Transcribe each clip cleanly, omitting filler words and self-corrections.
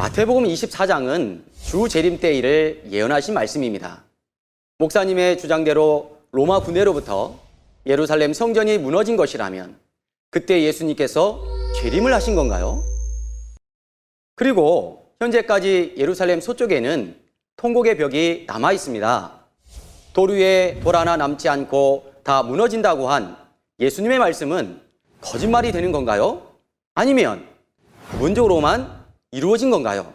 마태복음 24장은 주 재림 때일을 예언하신 말씀입니다. 목사님의 주장대로 로마 군대로부터 예루살렘 성전이 무너진 것이라면 그때 예수님께서 재림을 하신 건가요? 그리고 현재까지 예루살렘 서쪽에는 통곡의 벽이 남아 있습니다. 돌 위에 돌 하나 남지 않고 다 무너진다고 한 예수님의 말씀은 거짓말이 되는 건가요? 아니면 부분적으로만 이루어진 건가요?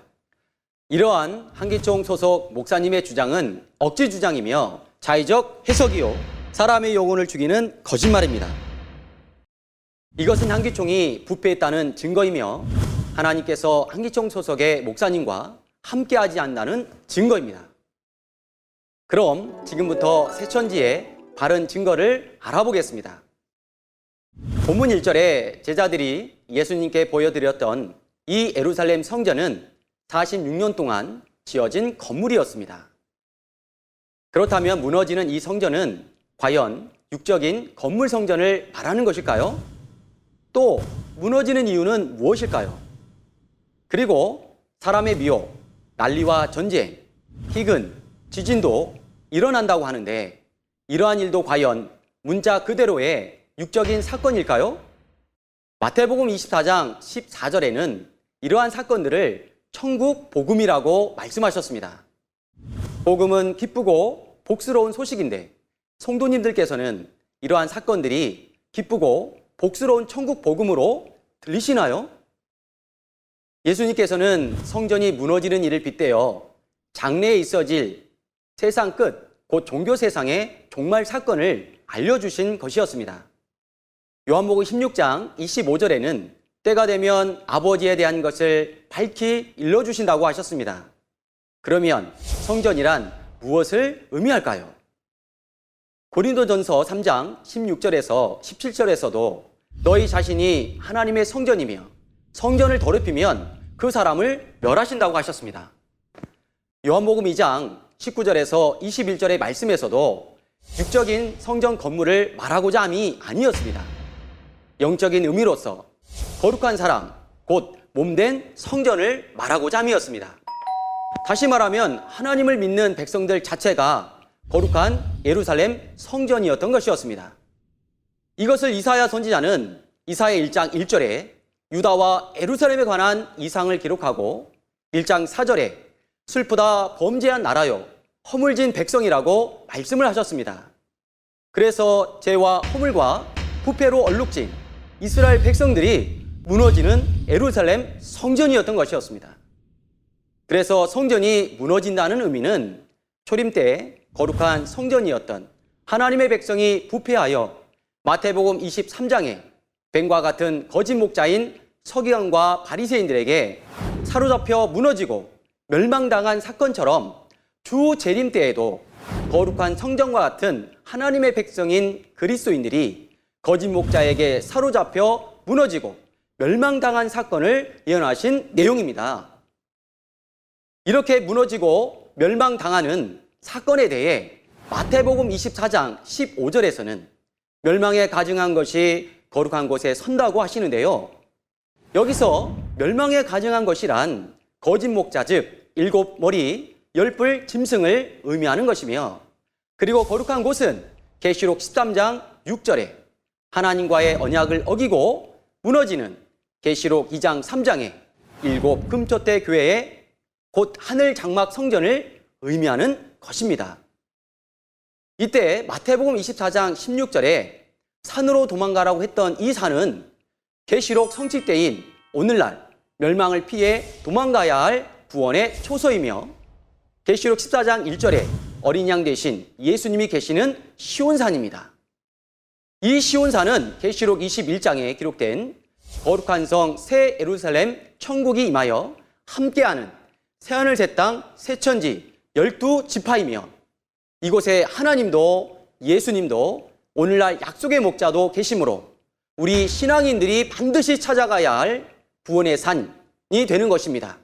이러한 한기총 소속 목사님의 주장은 억지 주장이며 자의적 해석이요, 사람의 영혼을 죽이는 거짓말입니다. 이것은 한기총이 부패했다는 증거이며 하나님께서 한기총 소속의 목사님과 함께하지 않는다는 증거입니다. 그럼 지금부터 새천지의 바른 증거를 알아보겠습니다. 본문 1절에 제자들이 예수님께 보여드렸던 이 예루살렘 성전은 46년 동안 지어진 건물이었습니다. 그렇다면 무너지는 이 성전은 과연 육적인 건물 성전을 말하는 것일까요? 또 무너지는 이유는 무엇일까요? 그리고 사람의 미혹, 난리와 전쟁, 희근, 지진도 일어난다고 하는데 이러한 일도 과연 문자 그대로의 육적인 사건일까요? 마태복음 24장 14절에는 이러한 사건들을 천국 복음이라고 말씀하셨습니다. 복음은 기쁘고 복스러운 소식인데 성도님들께서는 이러한 사건들이 기쁘고 복스러운 천국 복음으로 들리시나요? 예수님께서는 성전이 무너지는 일을 빗대어 장래에 있어질 세상 끝, 곧 종교 세상의 종말 사건을 알려주신 것이었습니다. 요한복음 16장 25절에는 때가 되면 아버지에 대한 것을 밝히 일러주신다고 하셨습니다. 그러면 성전이란 무엇을 의미할까요? 고린도전서 3장 16절에서 17절에서도 너희 자신이 하나님의 성전이며 성전을 더럽히면 그 사람을 멸하신다고 하셨습니다. 요한복음 2장 19절에서 21절의 말씀에서도 육적인 성전 건물을 말하고자 함이 아니었습니다. 영적인 의미로서 거룩한 사람, 곧 몸된 성전을 말하고자 함이었습니다. 다시 말하면 하나님을 믿는 백성들 자체가 거룩한 예루살렘 성전이었던 것이었습니다. 이것을 이사야 선지자는 이사야 1장 1절에 유다와 예루살렘에 관한 이상을 기록하고 1장 4절에 슬프다 범죄한 나라요 허물진 백성이라고 말씀을 하셨습니다. 그래서 죄와 허물과 부패로 얼룩진 이스라엘 백성들이 무너지는 예루살렘 성전이었던 것이었습니다. 그래서 성전이 무너진다는 의미는 초림 때 거룩한 성전이었던 하나님의 백성이 부패하여 마태복음 23장에 뱀과 같은 거짓 목자인 서기관과 바리새인들에게 사로잡혀 무너지고 멸망당한 사건처럼 주 재림 때에도 거룩한 성전과 같은 하나님의 백성인 그리스도인들이 거짓 목자에게 사로잡혀 무너지고 멸망당한 사건을 예언하신 내용입니다. 이렇게 무너지고 멸망당하는 사건에 대해 마태복음 24장 15절에서는 멸망에 가증한 것이 거룩한 곳에 선다고 하시는데요. 여기서 멸망에 가증한 것이란 거짓 목자 즉 7머리 10뿔 짐승을 의미하는 것이며, 그리고 거룩한 곳은 계시록 13장 6절에 하나님과의 언약을 어기고 무너지는 계시록 2장 3장에 7 금토대 교회의 곧 하늘 장막 성전을 의미하는 것입니다. 이때 마태복음 24장 16절에 산으로 도망가라고 했던 이 산은 계시록 성취 때인 오늘날 멸망을 피해 도망가야 할 구원의 초소이며, 계시록 14장 1절에 어린 양 대신 예수님이 계시는 시온산입니다. 이 시온산은 계시록 21장에 기록된 거룩한 성 새 예루살렘 천국이 임하여 함께하는 새하늘 새 땅 새천지 12지파이며, 이곳에 하나님도 예수님도 오늘날 약속의 목자도 계시므로 우리 신앙인들이 반드시 찾아가야 할 구원의 산이 되는 것입니다.